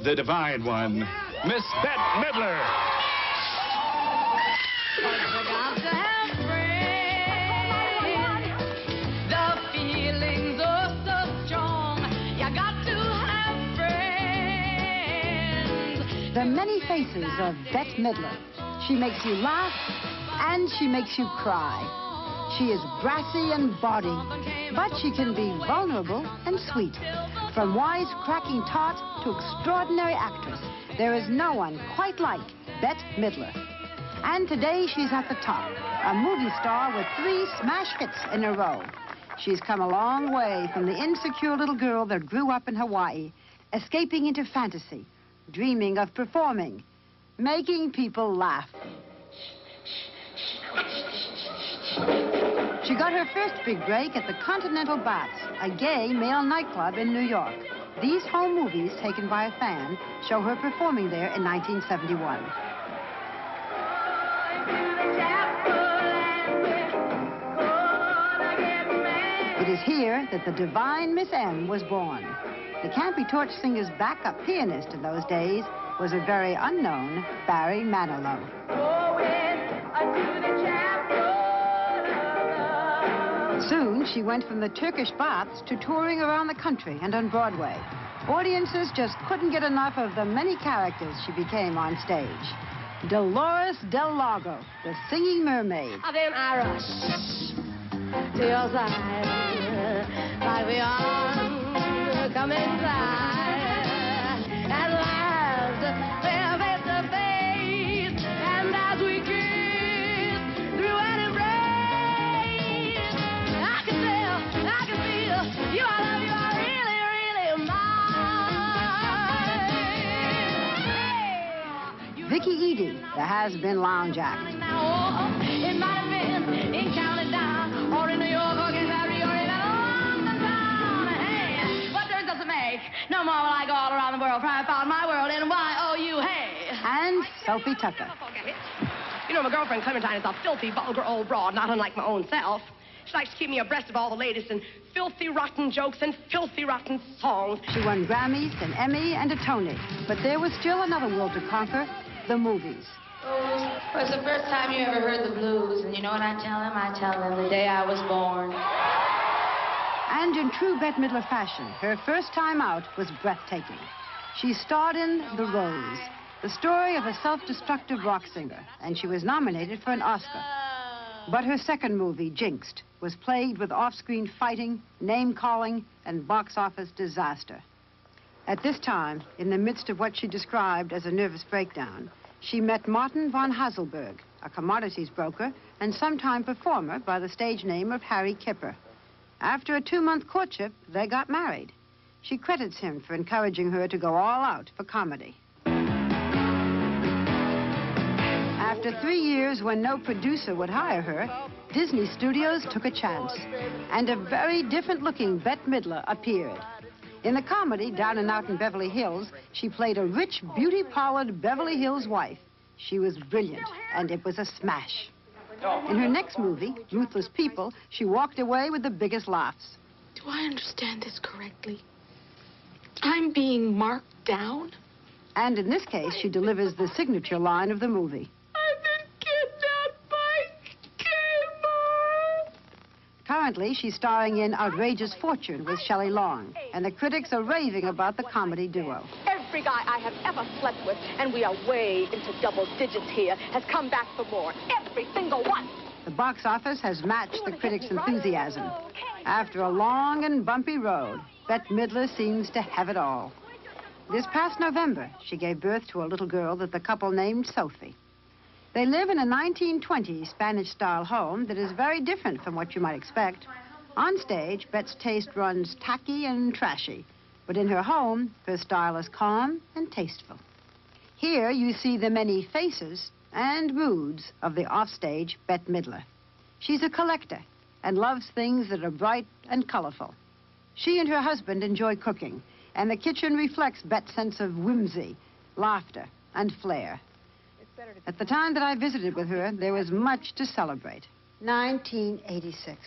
the divine one, Miss Bette Midler. The many faces of Bette Midler. She makes you laugh and she makes you cry. She is brassy and bawdy, but she can be vulnerable and sweet. From wise-cracking tart to extraordinary actress, there is no one quite like Bette Midler. And today she's at the top, a movie star with 3 smash hits in a row. She's come a long way from the insecure little girl that grew up in Hawaii, escaping into fantasy, dreaming of performing, making people laugh. She got her first big break at the Continental Bats, a gay male nightclub in New York. These home movies, taken by a fan, show her performing there in 1971. It is here that the divine Miss M was born. The Can't-Be Torch Singer's backup pianist in those days was a very unknown Barry Manilow. Soon, she went from the Turkish baths to touring around the country and on Broadway. Audiences just couldn't get enough of the many characters she became on stage. Dolores Del Lago, the singing mermaid. Then I rush to your side, like we are. Come inside, at last, we're face to face, and as we kiss through an embrace, I can feel, you, I love you, are really, really mine. Vicky Edie, the has-been lounge act. It might have been in County Down, or in New York, or Kentucky, or in London town. Hey, what difference does it make? No more will I go all around the world, trying to find my world in Y-O-U, hey. And Sophie Tucker. You know, my girlfriend Clementine is a filthy, vulgar old broad, not unlike my own self. She likes to keep me abreast of all the latest in filthy, rotten jokes and filthy, rotten songs. She won Grammys, an Emmy, and a Tony. But there was still another world to conquer, the movies. Well, it's the first time you ever heard the blues, and you know what I tell them? I tell them the day I was born. And in true Bette Midler fashion, her first time out was breathtaking. She starred in The Rose, the story of a self-destructive rock singer, and she was nominated for an Oscar. But her second movie, Jinxed, was plagued with off-screen fighting, name-calling, and box office disaster. At this time, in the midst of what she described as a nervous breakdown, she met Martin von Hasselberg, a commodities broker and sometime performer by the stage name of Harry Kipper. After a 2-month courtship, they got married. She credits him for encouraging her to go all out for comedy. After 3 years when no producer would hire her, Disney Studios took a chance, and a very different-looking Bette Midler appeared. In the comedy Down and Out in Beverly Hills, she played a rich, beauty-powered Beverly Hills wife. She was brilliant, and it was a smash. In her next movie, Ruthless People, she walked away with the biggest laughs. Do I understand this correctly? I'm being marked down? And in this case, she delivers the signature line of the movie. I've been kidnapped by Kimber. Currently, she's starring in Outrageous Fortune with Shelley Long, and the critics are raving about the comedy duo. Every guy I have ever slept with, and we are way into double digits here, has come back for more. Every single one. The box office has matched the critics' enthusiasm. After a long and bumpy road, Bette Midler seems to have it all. This past November, she gave birth to a little girl that the couple named Sophie. They live in a 1920s Spanish-style home that is very different from what you might expect. On stage, Bette's taste runs tacky and trashy, but in her home, her style is calm and tasteful. Here, you see the many faces and moods of the offstage Bette Midler. She's a collector and loves things that are bright and colorful. She and her husband enjoy cooking, and the kitchen reflects Bette's sense of whimsy, laughter, and flair. At the time that I visited with her, there was much to celebrate. 1986.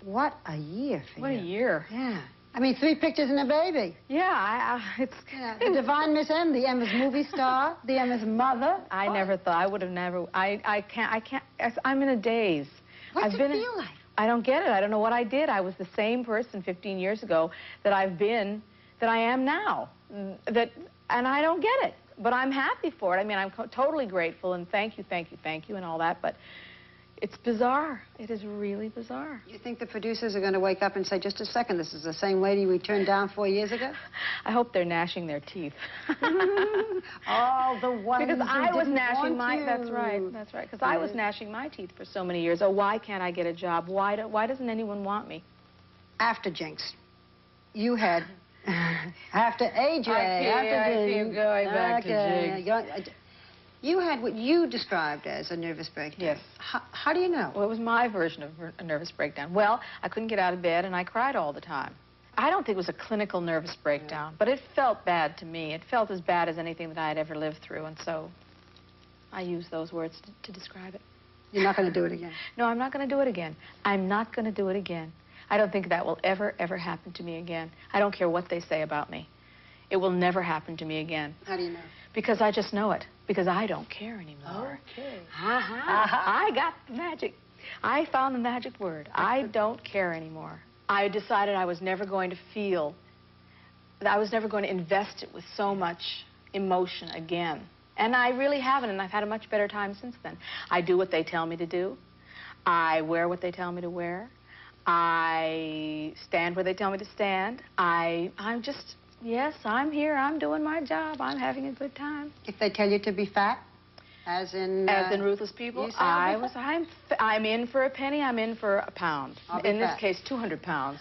What a year for you. What a year. Yeah. I mean, 3 pictures and a baby. Yeah, it's... Yeah, the divine Miss M, the M is movie star, the M is mother. I never thought, I would have never, I can't, I'm in a daze. What's it feel like? I don't get it. I don't know what I did. I was the same person 15 years ago that I've been, that I am now. And I don't get it. But I'm happy for it. I mean, I'm totally grateful, and thank you, and all that, but it's bizarre. It is really bizarre. You think the producers are going to wake up and say, just a second, this is the same lady we turned down 4 years ago? I hope they're gnashing their teeth. All the ones because I was gnashing my... you. That's right, because I was gnashing my teeth for so many years. Oh, why can't I get a job? Why doesn't anyone want me? After Jinx, you had... after AJ, I keep going back to Jinx. You had what you described as a nervous breakdown. Yes. How do you know? Well, it was my version of a nervous breakdown. Well, I couldn't get out of bed, and I cried all the time. I don't think it was a clinical nervous breakdown, but it felt bad to me. It felt as bad as anything that I had ever lived through, and so I use those words to describe it. You're not going to do it again? No, I'm not going to do it again. I'm not going to do it again. I don't think that will ever, ever happen to me again. I don't care what they say about me. It will never happen to me again. How do you know? Because I just know it. Because I don't care anymore. Okay. I got the magic. I found the magic word. I don't care anymore. I decided I was never going to feel, that I was never going to invest it with so much emotion again. And I really haven't, and I've had a much better time since then. I do what they tell me to do. I wear what they tell me to wear. I stand where they tell me to stand. I'm just, yes, I'm here. I'm doing my job. I'm having a good time. If they tell you to be fat, as in Ruthless People, I'm in for a penny. I'm in for a pound. In this case, 200 pounds.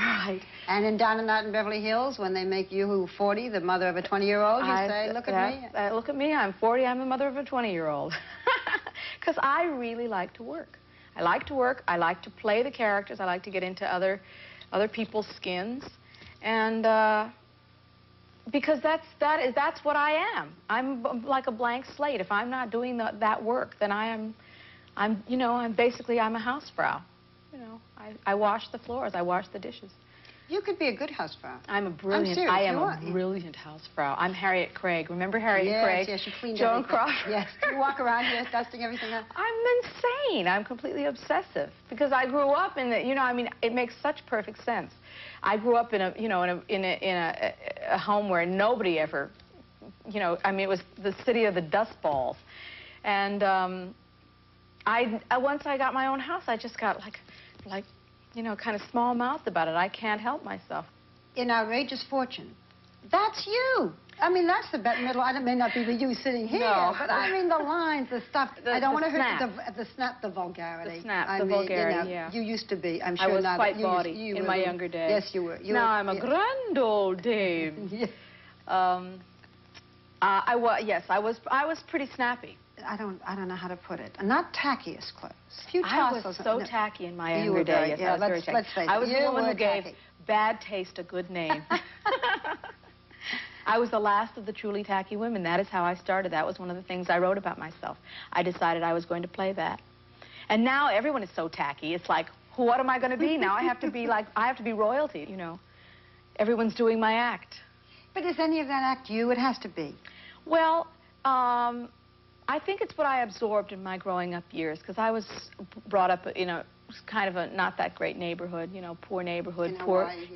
Right. And in Down and Out in Beverly Hills, when they make you 40, the mother of a 20-year-old, you say, look at me. Look at me. I'm 40. I'm the mother of a 20-year-old. Because I really like to work. I like to work. I like to play the characters. I like to get into other people's skins, and because that's what I am. I'm like a blank slate. If I'm not doing that work, then I'm a housefrau. You know, I wash the floors. I wash the dishes. You could be a good housefrau. I'm a brilliant. I am a brilliant housefrau. I'm Harriet Craig. Remember Harriet Craig? Yes, you cleaned Joan everything. Crawford. Yes, you walk around here dusting everything up. I'm insane. I'm completely obsessive because I grew up in the. You know, I mean, it makes such perfect sense. I grew up in a home where nobody ever, you know, I mean, it was the city of the dust balls, and once I got my own house, I just got like. You know, kind of small-mouthed about it. I can't help myself. In Outrageous Fortune, that's you. I mean, that's the Bette Midler. It may not be the you sitting here, but I mean the lines, the stuff. I don't want to hurt the snap, the vulgarity. The snap, the vulgarity, you know, yeah. You used to be, I'm sure I was now quite that bawdy in my younger days. Yes, you were. Now I'm a grand old dame. Yes. I was pretty snappy. I don't know how to put it. Not tacky as close. I was so tacky in my younger days. Yeah, let's face it. I was the woman who gave bad taste a good name. I was the last of the truly tacky women. That is how I started. That was one of the things I wrote about myself. I decided I was going to play that. And now everyone is so tacky. It's like, what am I going to be? Now I have to be royalty, you know. Everyone's doing my act. But is any of that act you? It has to be. Well, I think it's what I absorbed in my growing up years, because I was brought up in a kind of a not that great neighborhood, you know, poor neighborhood,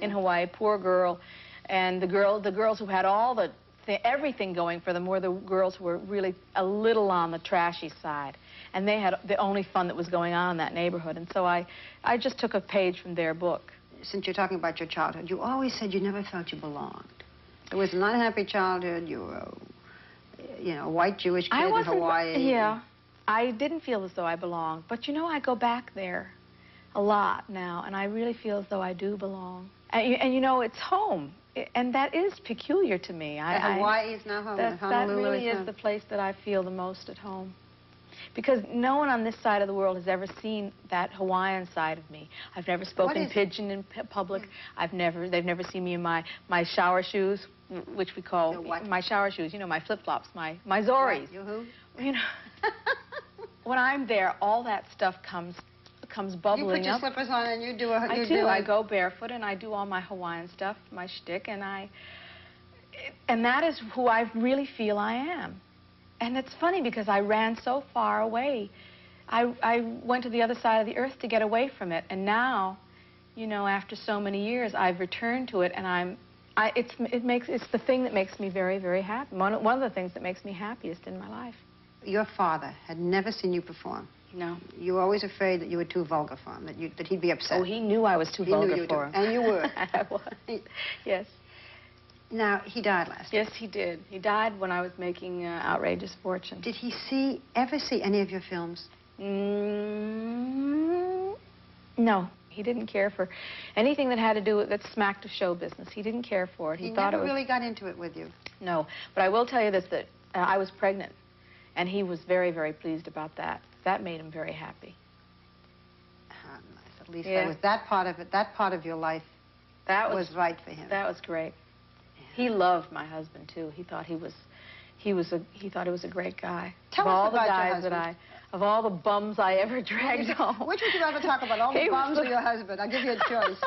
in Hawaii, poor girl, and the girls who had all everything going for them were the girls who were really a little on the trashy side, and they had the only fun that was going on in that neighborhood, and so I just took a page from their book. Since you're talking about your childhood, you always said you never felt you belonged. It was an unhappy childhood. You were a white Jewish kid in Hawaii. Yeah, I didn't feel as though I belonged. But, you know, I go back there a lot now, and I really feel as though I do belong. And you know, it's home, and that is peculiar to me. Hawaii is now home. That really is the place that I feel the most at home. Because no one on this side of the world has ever seen that Hawaiian side of me. I've never spoken pidgin in public. They've never seen me in my shower shoes, which we call my shower shoes, you know, my flip-flops, my zoris. You who? You know, when I'm there, all that stuff comes comes bubbling You up. put your slippers on and you do a... I do. I go barefoot and I do all my Hawaiian stuff, my shtick, and that is who I really feel I am. And it's funny because I ran so far away. I went to the other side of the earth to get away from it, and now, you know, after so many years, I've returned to it, and it's the thing that makes me very, very happy. One of the things that makes me happiest in my life. Your father had never seen you perform. No. You were always afraid that you were too vulgar for him, that he'd be upset. Oh, he knew I was too vulgar for him. And you were. I was. Yes. Now, he died last year. Yes, he did. He died when I was making Outrageous Fortune. Did he ever see any of your films? No. He didn't care for anything that had to do with, that smacked of show business. He didn't care for it. He thought never it was... really got into it with you. No. But I will tell you this, that I was pregnant, and he was very, very pleased about that. That made him very happy. Nice. At least that was that part of it, that part of your life was right for him. That was great. Yeah. He loved my husband, too. He thought he was a great guy. Tell us about your husband. Of all the bums I ever dragged home. Which would you rather talk about, all the bums or your husband? I'll give you a choice.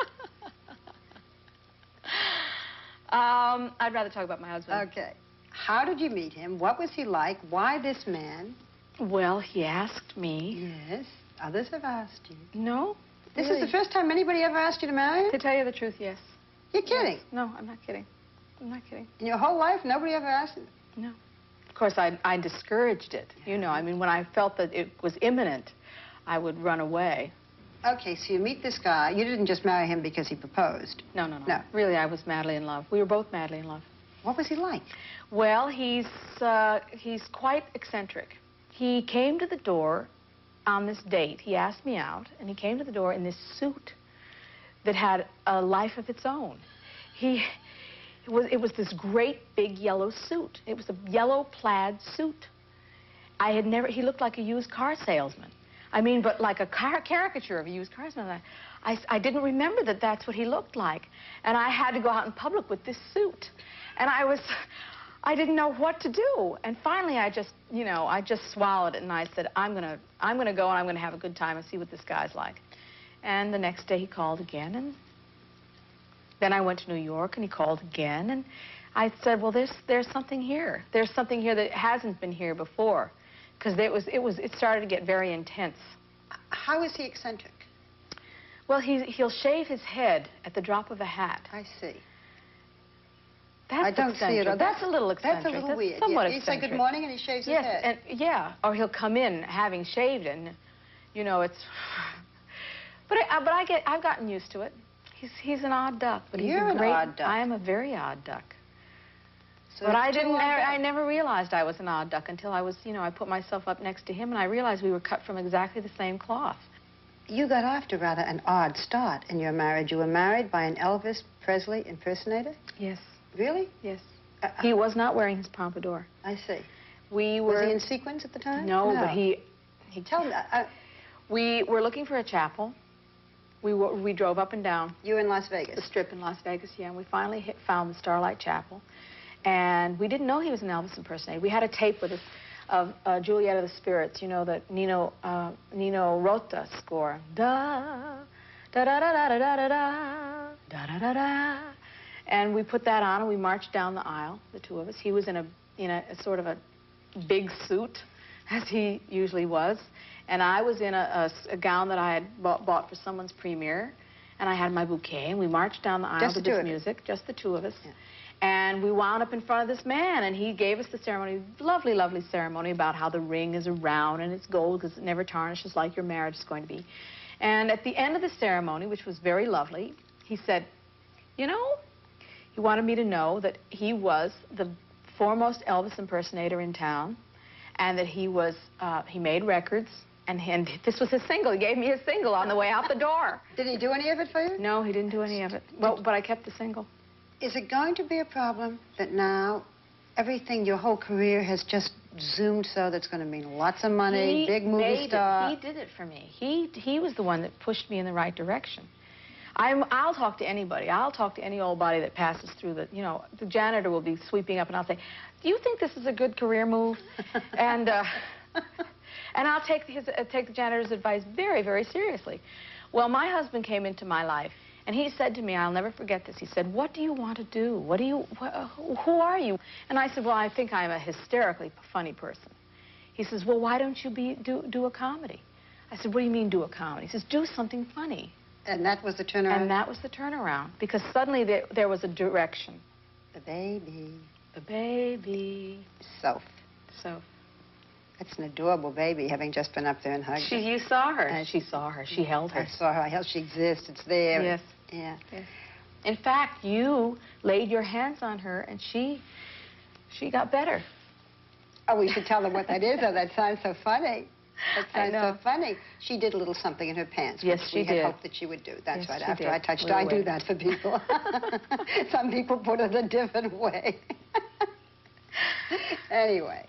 I'd rather talk about my husband. Okay. How did you meet him? What was he like? Why this man? Well, he asked me. Yes. Others have asked you. No. This is the first time anybody ever asked you to marry him? To tell you the truth, yes. You're kidding? Yes. No, I'm not kidding. I'm not kidding. In your whole life, nobody ever asked you? No. Of course, I discouraged it. You know, I mean, when I felt that it was imminent, I would run away. Okay, so you meet this guy. You didn't just marry him because he proposed. No. Really, I was madly in love. We were both madly in love. What was he like? Well, he's quite eccentric. He came to the door on this date. He asked me out, and he came to the door in this suit that had a life of its own. It was this great big yellow suit. It was a yellow plaid suit. He looked like a used car salesman. I mean, but like a caricature of a used car salesman. I didn't remember that that's what he looked like. And I had to go out in public with this suit. And I didn't know what to do. And finally, I just swallowed it, and I said, I'm gonna go, and I'm gonna have a good time and see what this guy's like. And the next day, he called again, and then I went to New York, and he called again, and I said, well, there's something here. There's something here that hasn't been here before, because it started to get very intense. How is he eccentric? Well, he'll shave his head at the drop of a hat. I see. That's I don't eccentric. see it. That's a little eccentric. That's a little weird. Somewhat eccentric. He say good morning and he shaves his head. Yes, or he'll come in having shaved, and you know it's. But I've gotten used to it. He's an odd duck, but You're he's a great. An odd duck. I am a very odd duck. So but I never realized I was an odd duck until I put myself up next to him, and I realized we were cut from exactly the same cloth. You got off to rather an odd start in your marriage. You were married by an Elvis Presley impersonator? Yes. Really? Yes. He was not wearing his pompadour. I see. Was he in sequins at the time? No, but he Tell me. We were looking for a chapel. We drove up and down. You in Las Vegas? The Strip in Las Vegas, yeah. And we finally found the Starlight Chapel. And we didn't know he was an Elvis impersonator. We had a tape with us of Juliet of the Spirits, you know, the Nino Rota score. Da, da da da da da da da da da da da. And we put that on, and we marched down the aisle, the two of us. He was in a sort of a big suit, as he usually was. And I was in a gown that I had bought for someone's premiere. And I had my bouquet, and we marched down the aisle to this music, just the two of us. Yeah. And we wound up in front of this man, and he gave us the ceremony, lovely, lovely ceremony about how the ring is round and it's gold because it never tarnishes like your marriage is going to be. And at the end of the ceremony, which was very lovely, he said, you know, he wanted me to know that he was the foremost Elvis impersonator in town, and that he made records, and this was his single. He gave me his single on the way out the door. Did he do any of it for you? No, he didn't do any of it. Well, but I kept the single. Is it going to be a problem that now everything, your whole career has just zoomed so that's going to mean lots of money, big movie star? He did it for me. He was the one that pushed me in the right direction. I'll talk to anybody. I'll talk to any old body that passes through the, you know, the janitor will be sweeping up, and I'll say, do you think this is a good career move? And And I'll take the janitor's advice very, very seriously. Well, my husband came into my life, and he said to me, I'll never forget this, he said, what do you want to do? Who are you? And I said, well, I think I'm a hysterically funny person. He says, well, why don't you do a comedy? I said, what do you mean do a comedy? He says, do something funny. And that was the turnaround? And that was the turnaround, because suddenly there was a direction. The baby. The baby. Soph. Soph. That's an adorable baby, having just been up there and hugged her. You saw her. And she saw her. She held her. I saw her. She exists. It's there. Yes. Yeah. Yes. In fact, you laid your hands on her, and she got better. Oh, we should tell them what that is. Oh, that sounds so funny. That I sounds know. so funny. She did a little something in her pants. Yes, which she we had did. hoped that she would do. That's Yes, right. she After did. I touched We her, I were do waiting. that for people. Some people put it a different way. Anyway,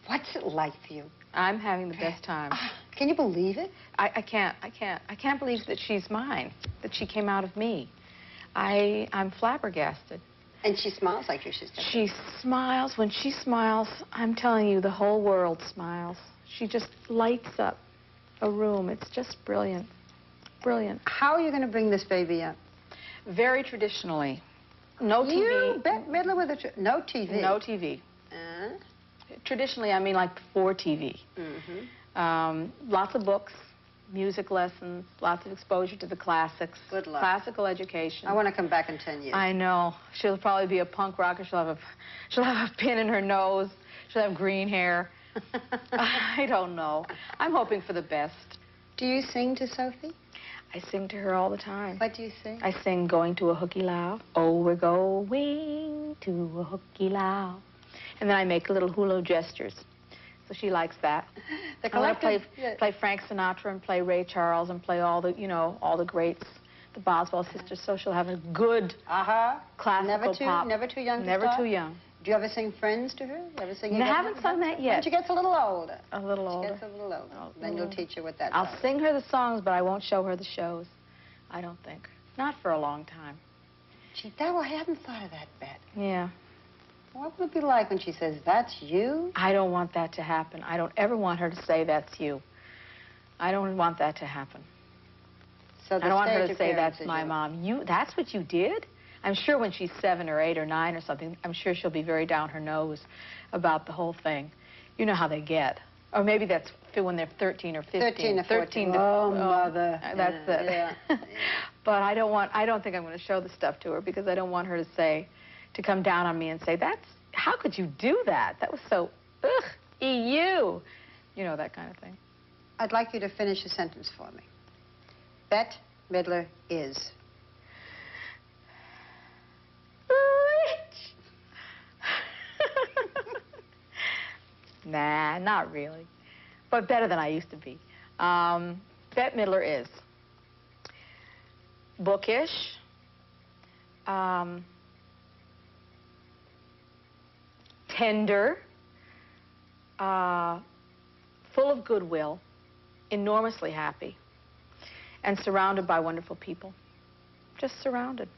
what's it like for you? I'm having the best time. Can you believe it? I can't believe that she's mine, that she came out of me. I'm flabbergasted. And she smiles like your sister. She smiles. When she smiles, I'm telling you, the whole world smiles. She just lights up a room. It's just brilliant. Brilliant. How are you going to bring this baby up? Very traditionally. No TV. You, Bette Midler with no TV. No TV. Traditionally, I mean like before TV. Lots of books, music lessons, lots of exposure to the classics. Good luck. Classical education. I want to come back in 10 years. I know. She'll probably be a punk rocker. She'll have a pin in her nose. She'll have green hair. I don't know. I'm hoping for the best. Do you sing to Sophie? I sing to her all the time. What do you sing? I sing Going to a Hooky Low. Oh, we're going to a hooky low. And then I make little hula gestures. So she likes that. The I want to collective... play Frank Sinatra and play Ray Charles and play all the, all the greats, the Boswell sisters. So she'll have a good classical pop. Never too young to Never start? too young. Do you ever sing Friends to her? You ever sing? I haven't sung that yet. When she gets a little older. A little older. She gets a little older. Then you'll teach her what that's I'll sing her the songs, but I won't show her the shows. I don't think. Not for a long time. Gee, I hadn't thought of that, Bette. Yeah. What will it be like when she says, that's you? I don't want that to happen. I don't ever want her to say, that's you. I don't want that to happen. So I don't want her to say, appearance that's is my you. mom. That's what you did? I'm sure when she's 7 or 8 or 9 or something, I'm sure she'll be very down her nose about the whole thing. You know how they get. Or maybe that's when they're 13 or 15. 13 or 14. Oh, mother. That's it. Yeah. But I don't think I'm going to show the stuff to her, because I don't want her to come down on me and say, how could you do that? That was so, EU. You know, that kind of thing. I'd like you to finish a sentence for me. Bette Midler is... rich. Nah, not really. But better than I used to be. Bette Midler is bookish, tender, full of goodwill, enormously happy, and surrounded by wonderful people. Just surrounded.